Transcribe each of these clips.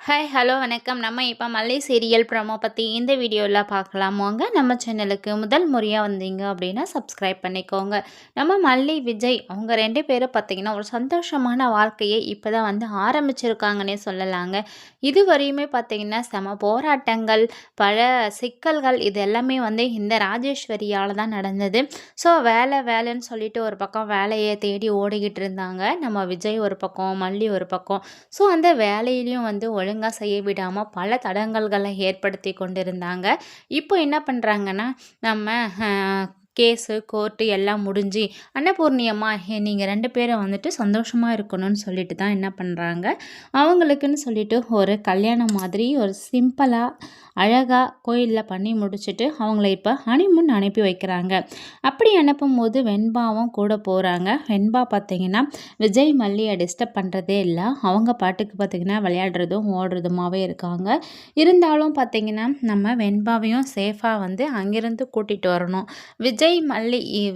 Hi hello வணக்கம். நம்ம இப்போ மல்லி சீரியல் ப்ரோமோ பற்றி இந்த வீடியோவில் பார்க்கலாம் வாங்க. நம்ம சேனலுக்கு முதல் முறையாக வந்தீங்க அப்படின்னா சப்ஸ்கிரைப் பண்ணிக்கோங்க. நம்ம மல்லி விஜய் அவங்க 2 பேரும் பார்த்தீங்கன்னா ஒரு சந்தோஷமான வாழ்க்கையை இப்போ தான் வந்து ஆரம்பிச்சிருக்காங்கன்னே சொல்லலாங்க. இதுவரையுமே பார்த்தீங்கன்னா செம போராட்டங்கள், பல சிக்கல்கள் இது எல்லாமே வந்து இந்த ராஜேஸ்வரியால் தான் நடந்தது. ஸோ வேலைன்னு சொல்லிட்டு ஒரு பக்கம் வேலையை தேடி ஓடிக்கிட்டு இருந்தாங்க. நம்ம விஜய் ஒரு பக்கம், மல்லி ஒரு பக்கம். ஸோ அந்த வேலையிலையும் வந்து ஒழுங்காக செய்ய விடாமல் பல தடங்கல்களை ஏற்படுத்தி கொண்டிருந்தாங்க. இப்போ என்ன பண்ணுறாங்கன்னா, நம்ம கேஸு கோர்ட்டு எல்லாம் முடிஞ்சு அன்னபூர்ணி அம்மா நீங்கள் 2 பேரும் வந்துட்டு சந்தோஷமாக இருக்கணும்னு சொல்லிட்டு தான் என்ன பண்ணுறாங்க, அவங்களுக்குன்னு சொல்லிட்டு ஒரு கல்யாணம் மாதிரி ஒரு சிம்பிளாக அழகாக கோயிலில் பண்ணி முடிச்சுட்டு அவங்கள இப்போ ஹனிமூன் அனுப்பி வைக்கிறாங்க. அப்படி அனுப்பும்போது வெண்பாவும் கூட போகிறாங்க. வெண்பா பார்த்திங்கன்னா விஜய் மல்லியை டிஸ்டர்ப் பண்ணுறதே இல்லை. அவங்க பாட்டுக்கு பார்த்திங்கன்னா விளையாடுறதும் ஓடுறதுமாவே இருக்காங்க. இருந்தாலும் பார்த்திங்கன்னா நம்ம வெண்பாவையும் சேஃபாக வந்து அங்கேருந்து கூட்டிகிட்டு வரணும்.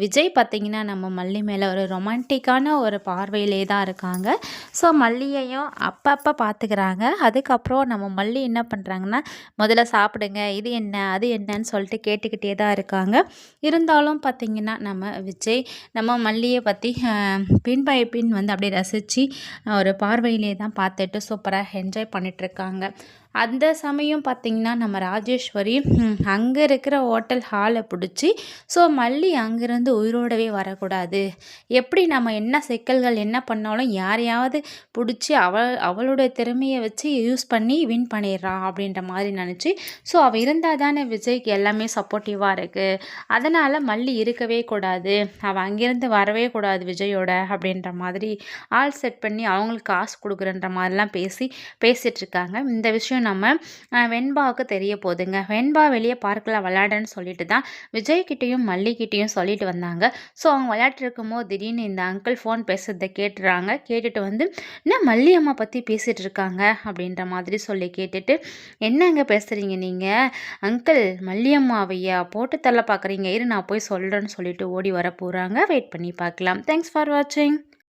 விஜய் பார்த்திங்கன்னா நம்ம மல்லி மேலே ஒரு ரொமான்டிக்கான ஒரு பார்வையிலே தான் இருக்காங்க. ஸோ மல்லியையும் அப்பப்போ பார்த்துக்கிறாங்க. அதுக்கப்புறம் நம்ம மல்லி என்ன பண்ணுறாங்கன்னா, முதல்ல சாப்பிடுங்க, இது என்ன அது என்னன்னு சொல்லிட்டு கேட்டுக்கிட்டே தான் இருக்காங்க. இருந்தாலும் பார்த்திங்கன்னா நம்ம விஜய் நம்ம மல்லியை பற்றி பின் பை பின் வந்து அப்படியே ரசித்து ஒரு பார்வையிலே தான் பார்த்துட்டு சூப்பராக என்ஜாய் பண்ணிகிட்ருக்காங்க. அந்த சமயம் பார்த்திங்கன்னா நம்ம ராஜேஸ்வரி அங்கே இருக்கிற ஹோட்டல் ஹாலை பிடிச்சி, ஸோ மல்லி அங்கேருந்து உயிரோடவே வரக்கூடாது, எப்படி நம்ம என்ன சிக்கல்கள் என்ன பண்ணாலும் யாரையாவது பிடிச்சி அவளுடைய திறமையை வச்சு யூஸ் பண்ணி வின் பண்ணிடுறா அப்படின்ற மாதிரி நினச்சி, ஸோ அவள் இருந்தால் தானே விஜய்க்கு எல்லாமே சப்போர்ட்டிவாக இருக்குது, அதனால் மல்லி இருக்கவே கூடாது, அவள் அங்கேருந்து வரவே கூடாது விஜயோட அப்படின்ற மாதிரி ஆள் செட் பண்ணி அவங்களுக்கு காசு கொடுக்குறன்ற மாதிரிலாம் பேசிகிட்ருக்காங்க. இந்த விஷயம் நம்ம வெண்பாவுக்கு தெரிய போகுதுங்க. வெண்பா வெளியே பார்க்கில் விளையாடுன்னு சொல்லிட்டு தான் விஜய்கிட்டையும் மல்லிகிட்டையும் சொல்லிட்டு வந்தாங்க. ஸோ அவங்க விளையாட்டு இருக்கும்போது திடீர்னு இந்த அங்கிள் ஃபோன் பேசுறதை கேட்டுறாங்க. கேட்டுட்டு வந்து என்ன மல்லி அம்மா பற்றி பேசிகிட்டு இருக்காங்க அப்படின்ற மாதிரி சொல்லி கேட்டுட்டு, என்னங்க பேசுகிறீங்க நீங்கள் அங்கிள், மல்லி அம்மாவையா போட்டு தள்ள பார்க்குறீங்க, இரு நான் போய் சொல்கிறேன்னு சொல்லிட்டு ஓடி வர போகிறாங்க. வெயிட் பண்ணி பார்க்கலாம். தேங்க்ஸ் ஃபார் வாட்சிங்.